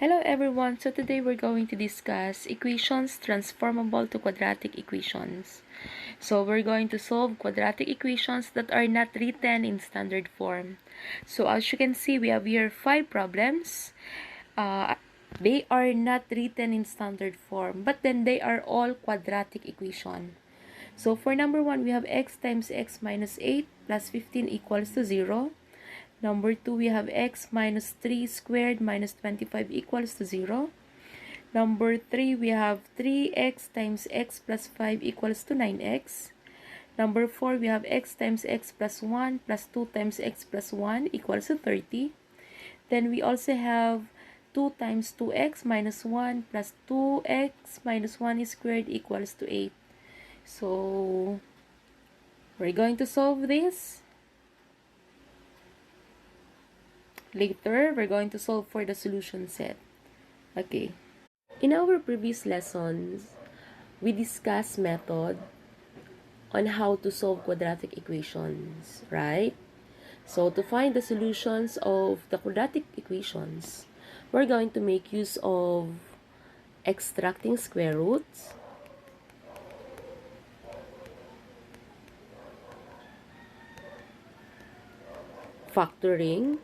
Hello everyone, so today we're going to discuss equations transformable to quadratic equations. So we're going to solve quadratic equations that are not written in standard form. So as you can see, we have here 5 problems. They are not written in standard form, but then they are all quadratic equation. So for number 1, we have x times x minus 8 plus 15 equals to 0. Number 2, we have x minus 3 squared minus 25 equals to 0. Number 3, we have 3x times x plus 5 equals to 9x. Number 4, we have x times x plus 1 plus 2 times x plus 1 equals to 30. Then we also have 2 times 2x minus 1 plus 2x minus 1 squared equals to 8. So, we're going to solve this. Later, we're going to solve for the solution set. Okay. In our previous lessons, we discussed method on how to solve quadratic equations, right? So, to find the solutions of the quadratic equations, we're going to make use of extracting square roots, factoring,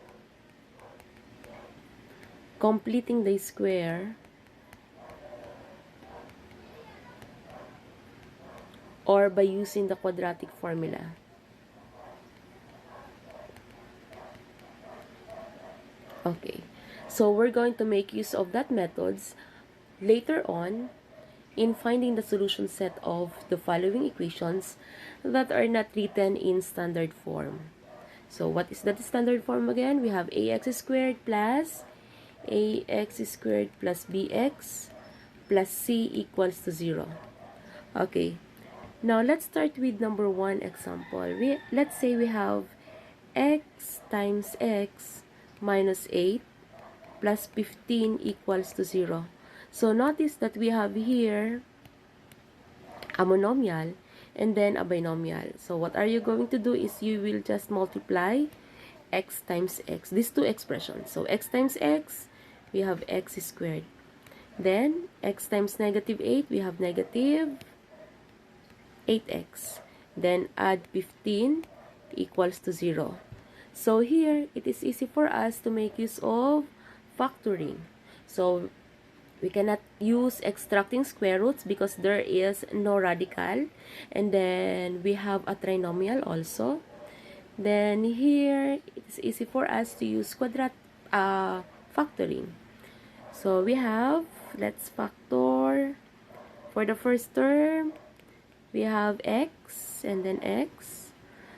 completing the square, or by using the quadratic formula. Okay, so we're going to make use of that methods later on in finding the solution set of the following equations that are not written in standard form. So what is that standard form again? We have ax squared plus bx plus c equals to 0. Okay, now let's start with number 1 example. Let's say we have x times x minus 8 plus 15 equals to 0. So notice that we have here a monomial and then a binomial. So what are you going to do is you will just multiply x times x, these two expressions. So x times x, we have x squared. Then x times negative 8, we have negative 8x. Then add 15 equals to 0. So here, it is easy for us to make use of factoring. So we cannot use extracting square roots because there is no radical. And then we have a trinomial also. Then here, it is easy for us to use factoring. So we have, let's factor. For the first term, we have x and then x.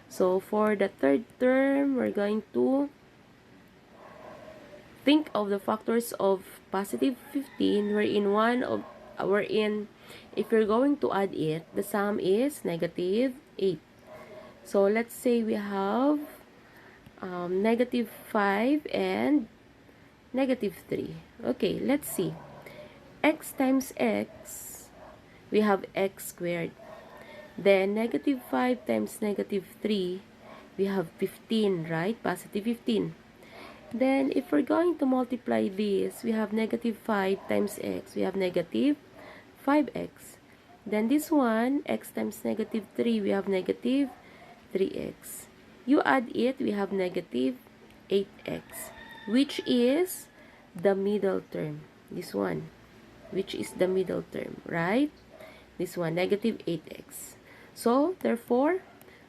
So for the third term, we're going to think of the factors of positive 15, wherein if you're going to add it, the sum is negative 8. So let's say we have negative 5 and negative 3. Okay, let's see. X times x, we have x squared. Then negative 5 times negative 3, we have 15, right? Positive 15. Then if we're going to multiply this, we have negative 5 times x, we have negative 5x. Then this one, x times negative 3, we have negative 3x. You add it, we have negative 8x, which is the middle term. This one, which is the middle term, right? This one, negative 8x. So, therefore,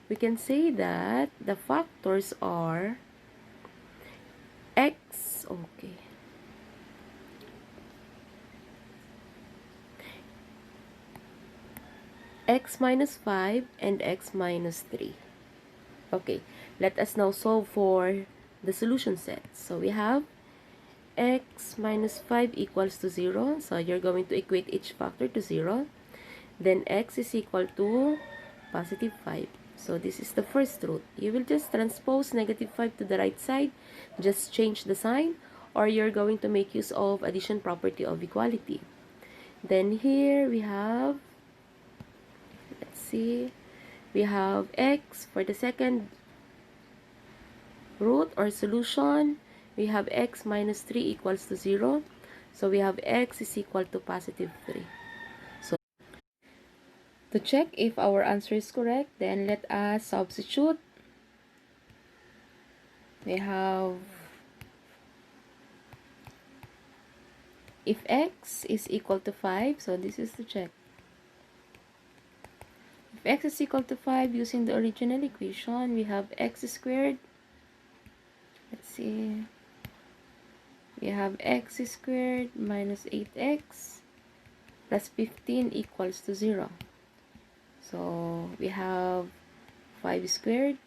we can say that the factors are x, okay, x minus 5 and x minus 3. Okay, let us now solve for the solution set. So we have x minus 5 equals to 0. So you're going to equate each factor to 0. Then x is equal to positive 5. So this is the first root. You will just transpose negative 5 to the right side. Just change the sign. Or you're going to make use of addition property of equality. Then here we have, let's see, we have x for the second root or solution. We have x minus 3 equals to 0. So we have x is equal to positive 3. So to check if our answer is correct, then let us substitute. We have, if x is equal to 5, so this is to check. If x is equal to 5, using the original equation, we have x squared. Let's see. We have x squared minus 8x plus 15 equals to 0. So we have 5 squared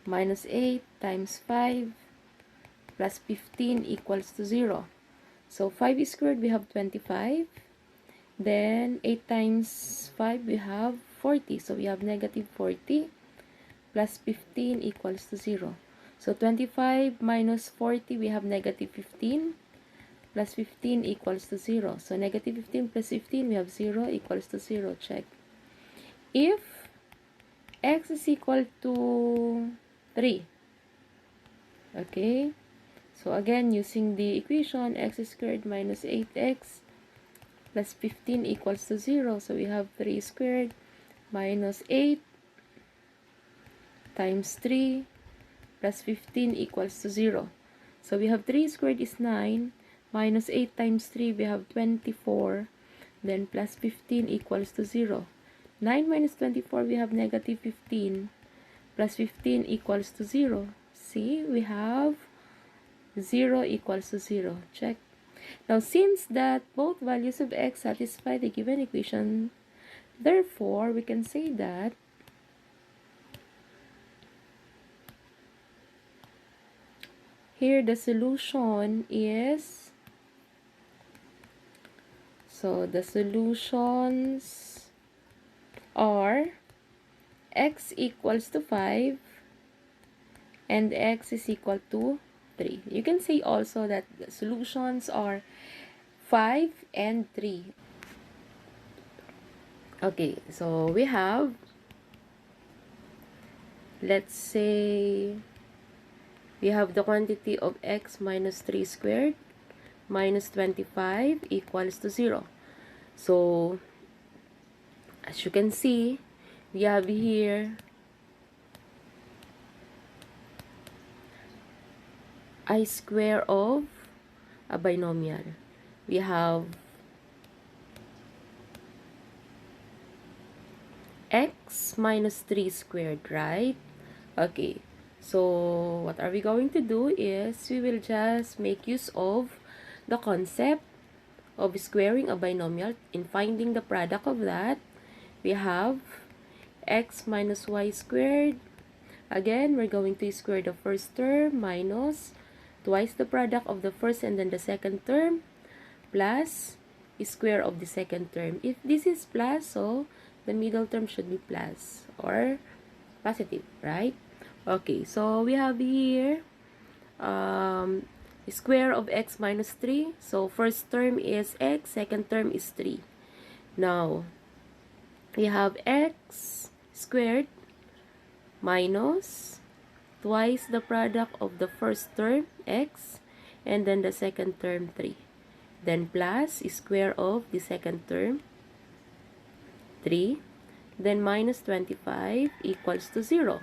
minus 8 times 5 plus 15 equals to 0. So 5 squared, we have 25. Then 8 times 5, we have 40. So we have negative 40 plus 15 equals to 0. So 25 minus 40, we have negative 15 plus 15 equals to 0. So negative 15 plus 15, we have 0 equals to 0. Check. If x is equal to 3, okay, so again, using the equation, x squared minus 8x plus 15 equals to 0. So we have 3 squared minus 8 times 3 plus 15 equals to 0. So we have 3 squared is 9, minus 8 times 3, we have 24, then plus 15 equals to 0. 9 minus 24, we have negative 15, plus 15 equals to 0. See, we have 0 equals to 0. Check. Now, since that both values of x satisfy the given equation, therefore, we can say that here the solution is, so the solutions are x equals to 5 and x is equal to 3. You can say also that the solutions are 5 and 3. Okay, so we have, let's say, we have the quantity of x minus 3 squared minus 25 equals to 0. So, as you can see, we have here I square of a binomial. We have x minus 3 squared, right? Okay, so what are we going to do is we will just make use of the concept of squaring a binomial. In finding the product of that, we have x minus y squared. Again, we're going to square the first term minus twice the product of the first and then the second term plus square of the second term. If this is plus, so the middle term should be plus or positive, right? Okay, so we have here square of x minus 3. So first term is x, second term is 3. Now, we have x squared minus twice the product of the first term, x, and then the second term, 3. Then plus square of the second term, 3. Then minus 25 equals to 0.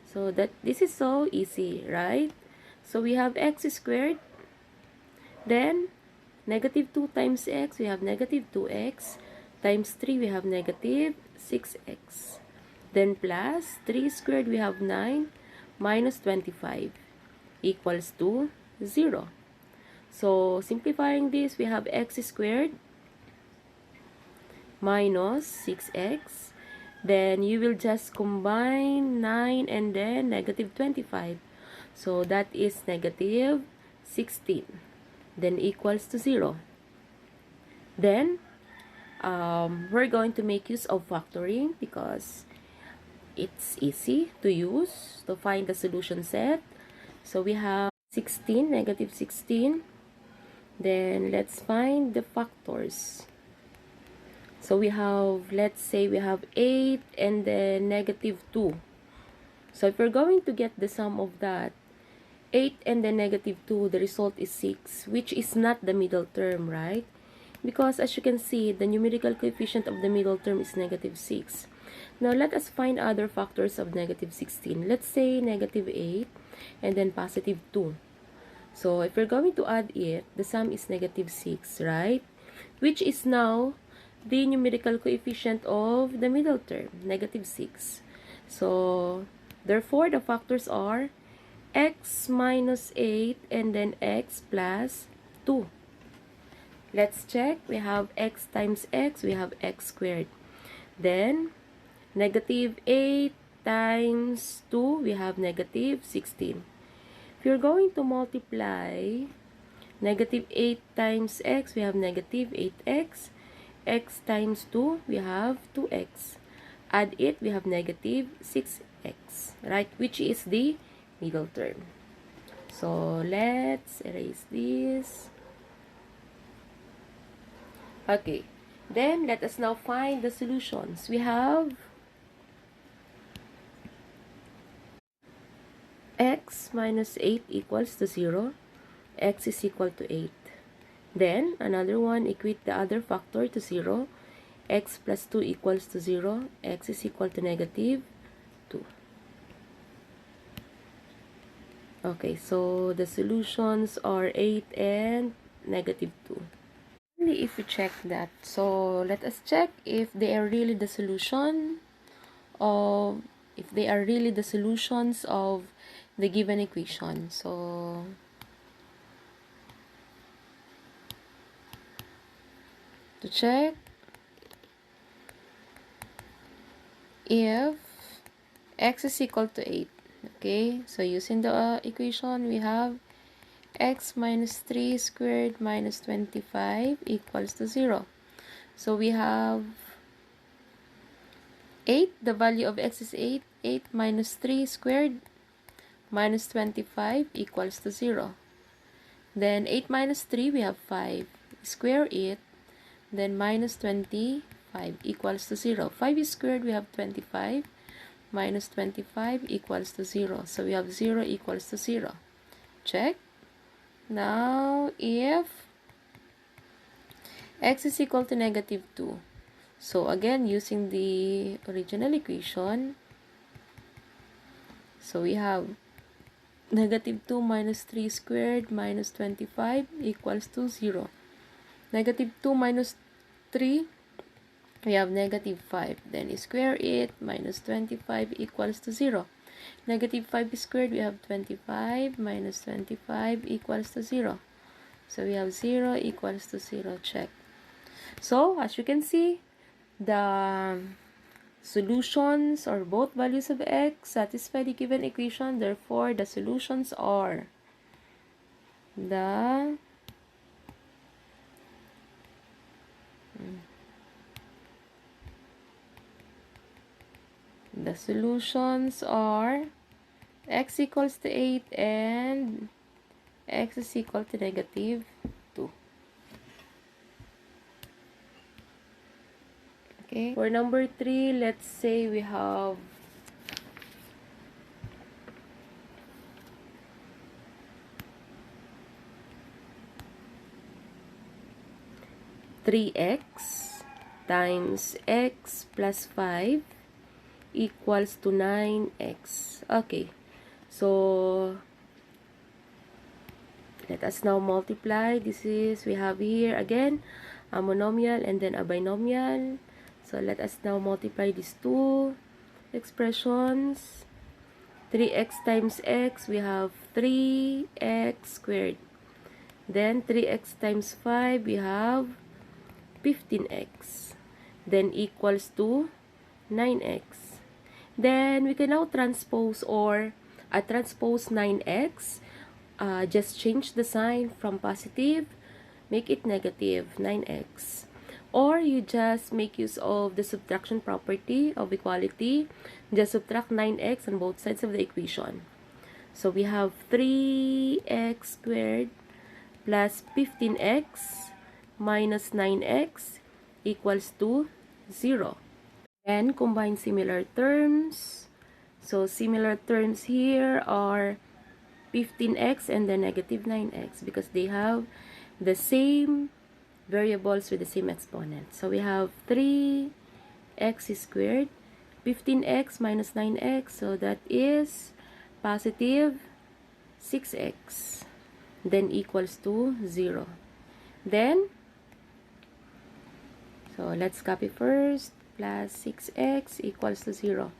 So that this is so easy, right? So we have x squared. Then negative 2 times x, we have negative 2x. Times 3, we have negative 6x. Then plus 3 squared, we have 9 minus 25 equals to 0. So simplifying this, we have x squared minus 6x. Then you will just combine 9 and then negative 25. So that is negative 16. Then equals to 0. Then we're going to make use of factoring because it's easy to use to find the solution set. So we have 16, negative 16. Then let's find the factors. So we have, let's say we have 8 and then negative 2. So if we're going to get the sum of that, 8 and then negative 2, the result is 6, which is not the middle term, right? Because as you can see, the numerical coefficient of the middle term is negative 6. Now, let us find other factors of negative 16. Let's say negative 8 and then positive 2. So, if we're going to add it, the sum is negative 6, right? Which is now the numerical coefficient of the middle term, negative 6. So, therefore, the factors are x minus 8 and then x plus 2. Let's check. We have x times x, we have x squared. Then, negative 8 times 2, we have negative 16. If you're going to multiply negative 8 times x, we have negative 8x. X times 2, we have 2x. Add it, we have negative 6x, right? Which is the middle term. So, let's erase this. Okay. Then, let us now find the solutions. We have x minus 8 equals to 0. X is equal to 8. Then, another one, equate the other factor to 0. X plus 2 equals to 0. X is equal to negative 2. Okay, so the solutions are 8 and negative 2. Only if we check that. So, let us check if they are really the solution of, if they are really the solutions of the given equation. So, to check if x is equal to 8. Okay, so using the equation, we have x minus 3 squared minus 25 equals to 0. So we have 8, the value of x is 8. 8 minus 3 squared minus 25 equals to 0. Then 8 minus 3, we have 5. Square it, then minus 25 equals to 0. 5 is squared, we have 25. Minus 25 equals to 0. So we have 0 equals to 0. Check. Now, if x is equal to negative 2. So again, using the original equation, so we have negative 2 minus 3 squared minus 25 equals to 0. Negative 2 minus 3, we have negative 5. Then square it, minus 25 equals to 0. Negative 5 squared, we have 25 minus 25 equals to 0. So we have 0 equals to 0. Check. So, as you can see, the solutions or both values of x satisfy the given equation. Therefore, the solutions are the solutions are x equals to 8 and x is equal to negative 2. Okay. For number 3, let's say we have 3x times x plus 5 equals to 9x. Okay. So, let us now multiply. This is, we have here again, a monomial and then a binomial. So, let us now multiply these two expressions. 3x times x, we have 3x squared. Then, 3x times 5, we have 15x. Then, equals to 9x. Then, we can now transpose or transpose 9x. Just change the sign from positive, make it negative, 9x. Or you just make use of the subtraction property of equality. Just subtract 9x on both sides of the equation. So we have 3x squared plus 15x minus 9x equals to 0. And combine similar terms. So similar terms here are 15x and then negative 9x because they have the same variables with the same exponent. So we have 3x squared, 15x minus 9x, so that is positive 6x, then equals to 0. Then, so let's copy first, plus 6x equals to 0.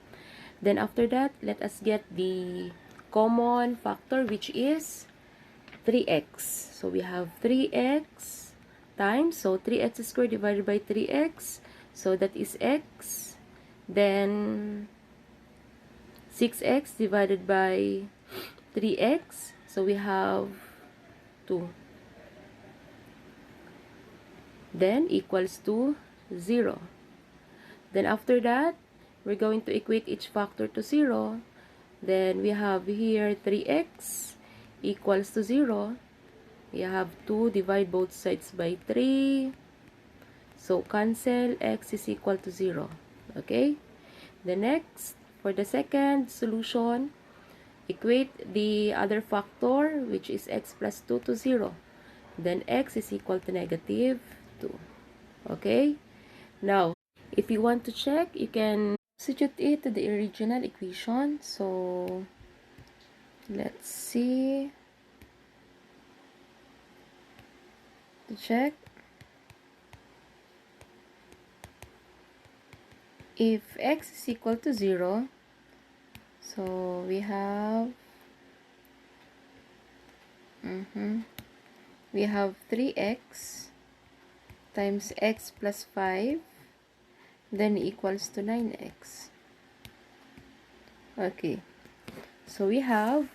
Then after that, let us get the common factor, which is 3x. So we have 3x times, so 3x squared divided by 3x, so that is x. Then 6x divided by 3x, so we have 2. Then equals to 0. Then after that, we're going to equate each factor to 0. Then we have here 3x equals to 0. We have 2, divide both sides by 3. So cancel, x is equal to 0. Okay? The next, for the second solution, equate the other factor, which is x plus 2 to 0. Then x is equal to negative 2. Okay? Now, if you want to check, you can substitute it to the original equation. So, let's see. To check. If x is equal to 0, so we have 3x times x plus 5, then equals to 9x. Okay, so we have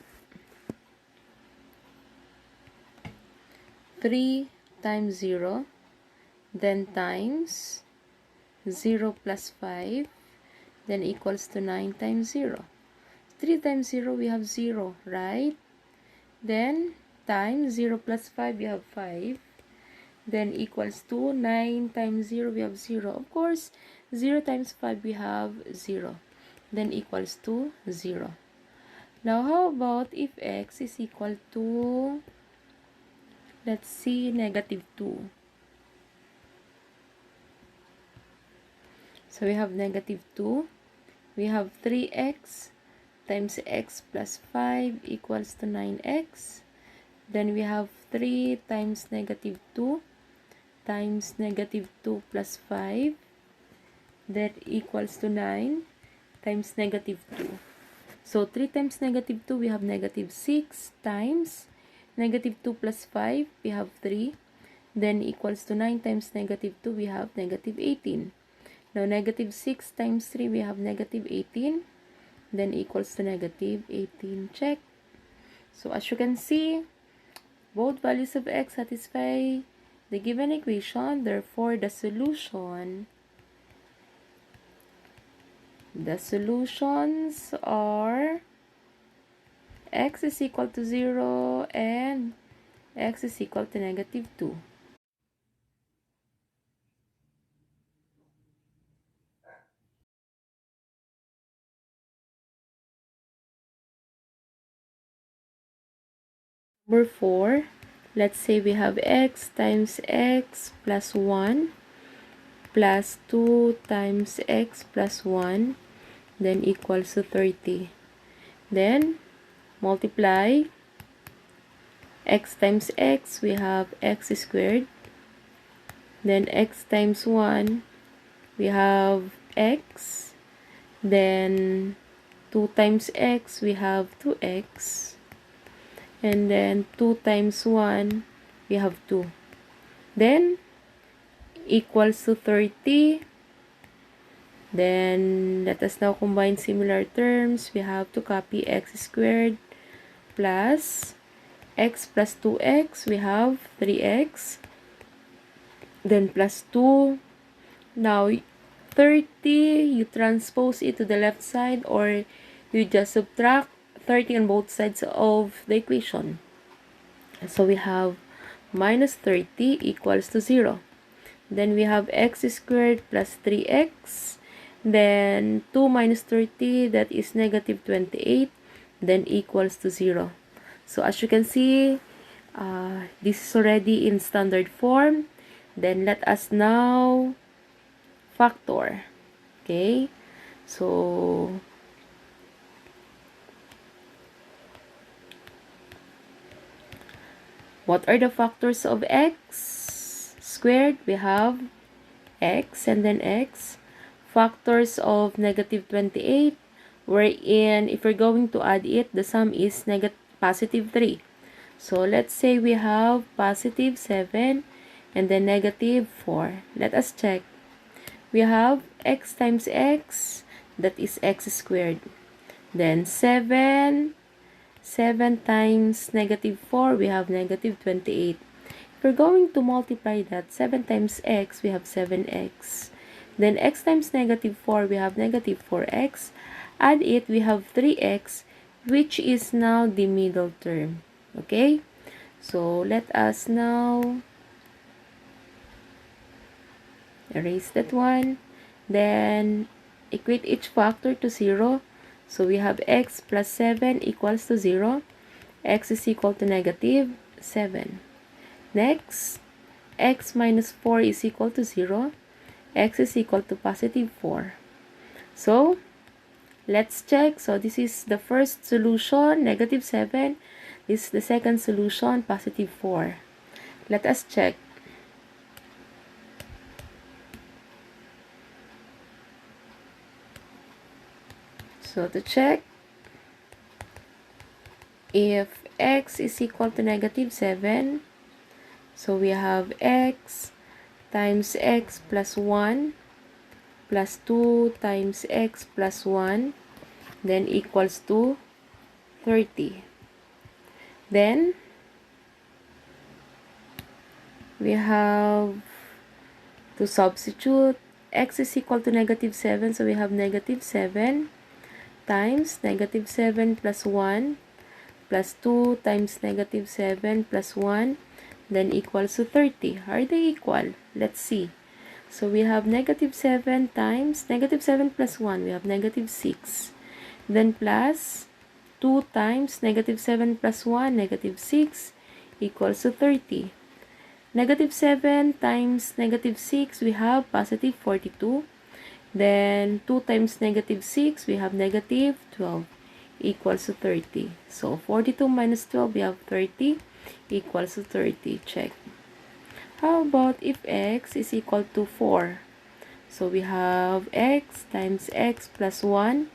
3 times 0, then times 0 plus 5, then equals to 9 times 0. 3 times 0, we have 0, right? Then times 0 plus 5, we have 5. Then equals to 9 times 0, we have 0. Of course, 0 times 5, we have 0. Then equals to 0. Now, how about if x is equal to, let's see, negative 2. So we have negative 2. We have 3x times x plus 5 equals to 9x. Then we have 3 times negative 2 times negative 2 plus 5. That equals to 9 times negative 2. So 3 times negative 2, we have negative 6 times negative 2 plus 5, we have 3. Then equals to 9 times negative 2, we have negative 18. Now, negative 6 times 3, we have negative 18. Then equals to negative 18. Check. So, as you can see, both values of x satisfy the given equation. Therefore, the solutions are x is equal to 0 and x is equal to negative 2. Number 4, let's say we have x times x plus 1 plus 2 times x plus 1, then equals to 30. Then, multiply x times x, we have x squared. Then x times 1, we have x. Then 2 times x, we have 2x. And then 2 times 1, we have 2. Then, equals to 30. Then, let us now combine similar terms. We have to copy x squared plus x plus 2x. We have 3x. Then, plus 2. Now, 30, you transpose it to the left side or you just subtract 30 on both sides of the equation. So we have minus 30 equals to 0. Then we have x squared plus 3x. Then 2 minus 30, that is negative 28. Then equals to 0. So as you can see, this is already in standard form. Then let us now factor. Okay? So, what are the factors of x squared? We have x and then x. Factors of negative 28, wherein if we're going to add it, the sum is positive 3. So, let's say we have positive 7 and then negative 4. Let us check. We have x times x, that is x squared. Then 7 times negative 4, we have negative 28. If we're going to multiply that, 7 times x, we have 7x. Then x times negative 4, we have negative 4x. Add it, we have 3x, which is now the middle term. Okay? So, let us now erase that one. Then, equate each factor to 0. So, we have x plus 7 equals to 0. X is equal to negative 7. Next, x minus 4 is equal to 0. X is equal to positive 4. So, let's check. So, this is the first solution, negative 7. This is the second solution, positive 4. Let us check. So, to check, if x is equal to negative 7, so we have x times x plus 1 plus 2 times x plus 1, then equals to 30. Then, we have to substitute. X is equal to negative 7, so we have negative 7 times negative 7 plus 1 plus 2 times negative 7 plus 1, then equals to 30. Are they equal? Let's see. So, we have negative 7 times negative 7 plus 1, we have negative 6. Then plus 2 times negative 7 plus 1, negative 6, equals to 30. Negative 7 times negative 6, we have positive 42. Then 2 times negative 6, we have negative 12, equals to 30. So, 42 minus 12, we have 30, equals to 30. Check. How about if x is equal to 4? So, we have x times x plus 1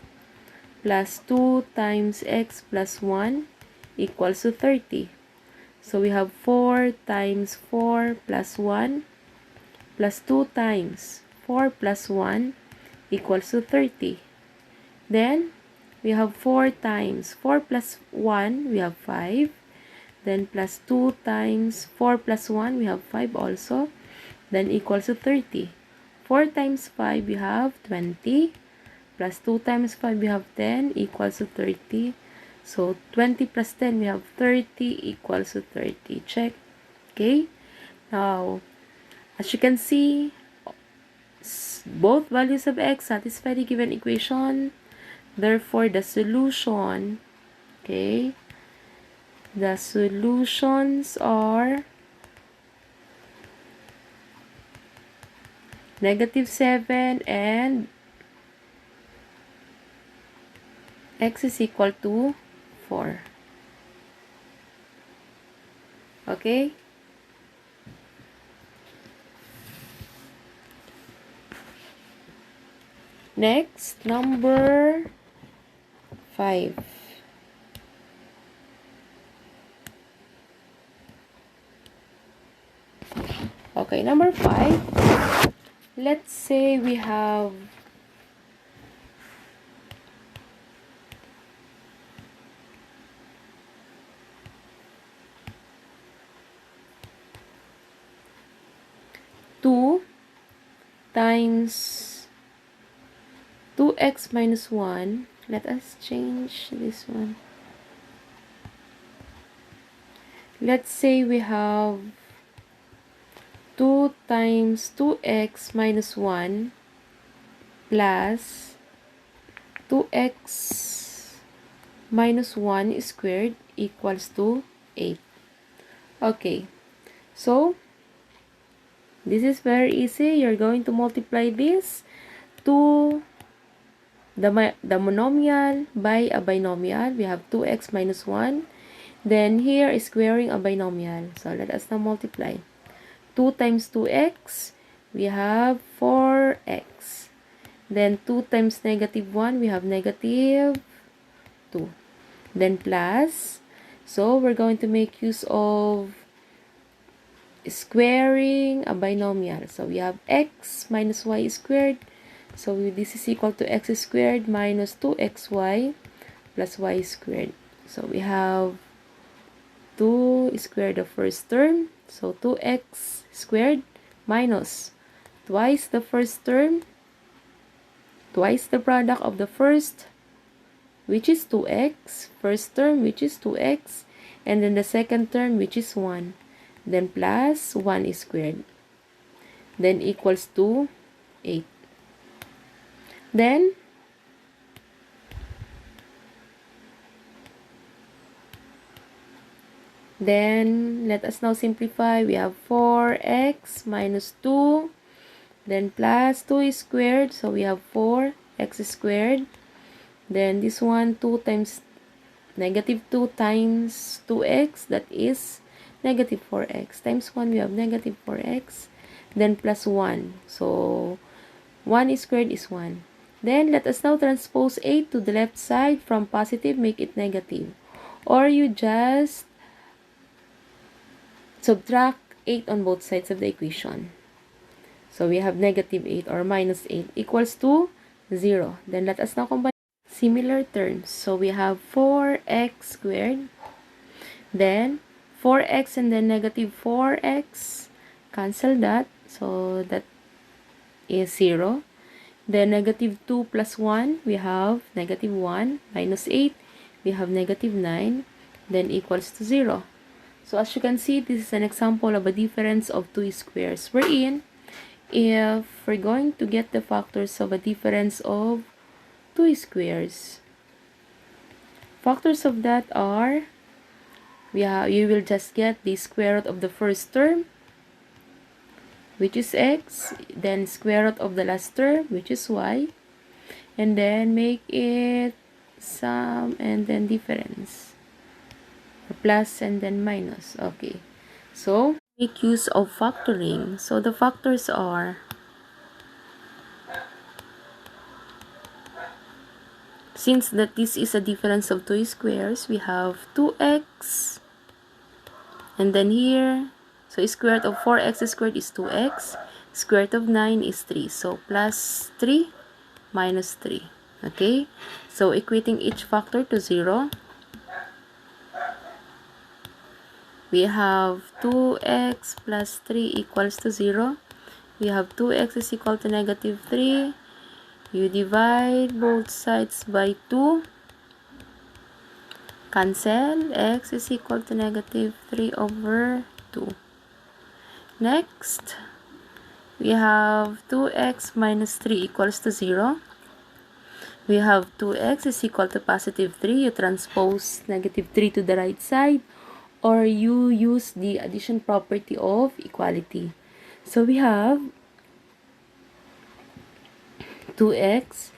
plus 2 times x plus 1 equals to 30. So, we have 4 times 4 plus 1 plus 2 times 4 plus 1 equals to 30. Then, we have 4 times 4 plus 1, we have 5. Then, plus 2 times 4 plus 1, we have 5 also. Then, equals to 30. 4 times 5, we have 20. Plus 2 times 5, we have 10, equals to 30. So, 20 plus 10, we have 30, equals to 30. Check. Okay? Now, as you can see, both values of x satisfy the given equation. Therefore, the solution, okay, the solutions are negative 7 and x is equal to 4. Okay? Next, number 5. Okay, number 5. Let's say we have two times 2x minus 1. Let us change this one. Let's say we have 2 times 2x minus 1 plus 2x minus 1 squared equals to 8. Okay, so this is very easy. You're going to multiply this to the monomial by a binomial. We have 2x minus 1. Then here is squaring a binomial. So let us now multiply. 2 times 2x, we have 4x. Then 2 times negative 1, we have negative 2. Then plus, so we're going to make use of squaring a binomial. So we have x minus y squared. So this is equal to x squared minus 2xy plus y squared. So we have 2 squared the first term. So 2x squared minus twice the first term, twice the product of the first, which is 2x, first term, which is 2x, and then the second term, which is 1. Then plus 1 squared. Then equals to 8. Then let us now simplify. We have 4x minus 2. Then plus 2 squared. So we have 4x squared. Then this one, 2 times negative 2 times 2x. That is negative 4x. Times 1, we have negative 4x. Then plus 1. So 1 squared is 1. Then let us now transpose 8 to the left side. From positive, make it negative. Or you just subtract 8 on both sides of the equation. So we have negative 8 or minus 8 equals to 0. Then let us now combine similar terms. So we have 4x squared. Then 4x and then negative 4x. Cancel that. So that is 0. Then negative 2 plus 1, we have negative 1. Minus 8, we have negative 9. Then equals to 0. So as you can see, this is an example of a difference of two squares. Wherein, if we're going to get the factors of a difference of two squares, factors of that are, you will just get the square root of the first term, which is x, then square root of the last term, which is y, and then make it sum and then difference, plus and then minus. Okay, so make use of factoring. So the factors are, since that this is a difference of two squares, we have 2x, and then here, so square root of 4x squared is 2x, square root of 9 is 3, so plus 3 minus 3. Okay, so equating each factor to 0, we have 2x plus 3 equals to 0. We have 2x is equal to negative 3. You divide both sides by 2. Cancel. X is equal to negative 3 over 2. Next, we have 2x minus 3 equals to 0. We have 2x is equal to positive 3. You transpose negative 3 to the right side, or you use the addition property of equality. So we have 2x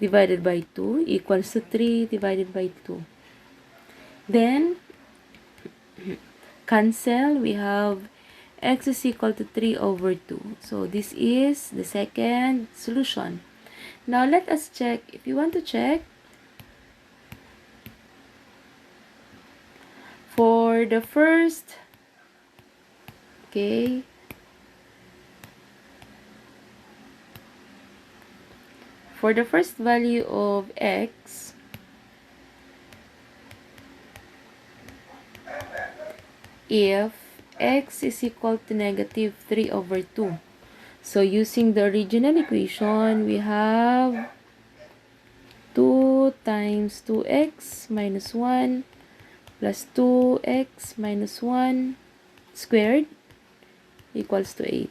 divided by 2 equals to 3 divided by 2. Then, cancel. We have x is equal to 3 over 2. So this is the second solution. Now let us check. If you want to check, for the first, okay, for the first value of x, if x is equal to negative 3 over 2, so using the original equation, we have 2 times 2x minus 1 plus 2x minus 1 squared equals to 8.